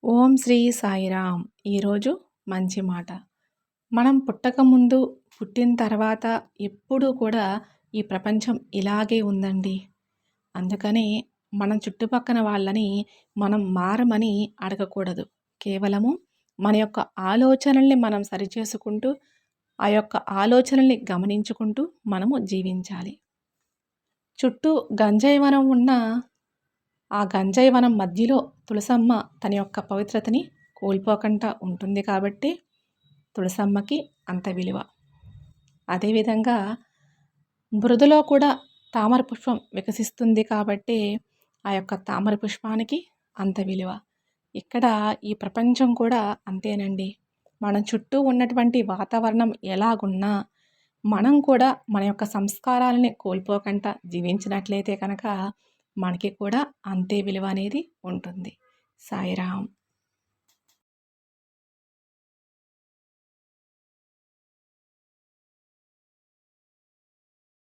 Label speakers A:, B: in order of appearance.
A: ఓం శ్రీ సాయిరామ్. ఈరోజు మంచి మాట. మనం పుట్టకముందు, పుట్టిన తర్వాత ఎప్పుడూ కూడా ఈ ప్రపంచం ఇలాగే ఉందండి. అందుకని మనం చుట్టుపక్కన వాళ్ళని మనం మారమని అడగకూడదు. కేవలము మన యొక్క ఆలోచనల్ని మనం సరిచేసుకుంటూ, ఆ యొక్క ఆలోచనల్ని గమనించుకుంటూ మనము జీవించాలి. చుట్టూ గంజాయి వనం ఉన్నా ఆ గంజాయి వనం మధ్యలో తులసమ్మ తన యొక్క పవిత్రతని కోల్పోకుండా ఉంటుంది కాబట్టి తులసమ్మకి అంత విలువ. అదేవిధంగా బురదలో కూడా తామర పుష్పం వికసిస్తుంది కాబట్టి ఆ యొక్క తామర పుష్పానికి అంత విలువ. ఇక్కడ ఈ ప్రపంచం కూడా అంతేనండి. మన చుట్టూ ఉన్నటువంటి వాతావరణం ఎలాగున్నా మనం కూడా మన యొక్క సంస్కారాలని కోల్పోకుండా జీవించినట్లయితే కనుక మనకి కూడా అంతే విలువ అనేది ఉంటుంది. సాయిరామ్.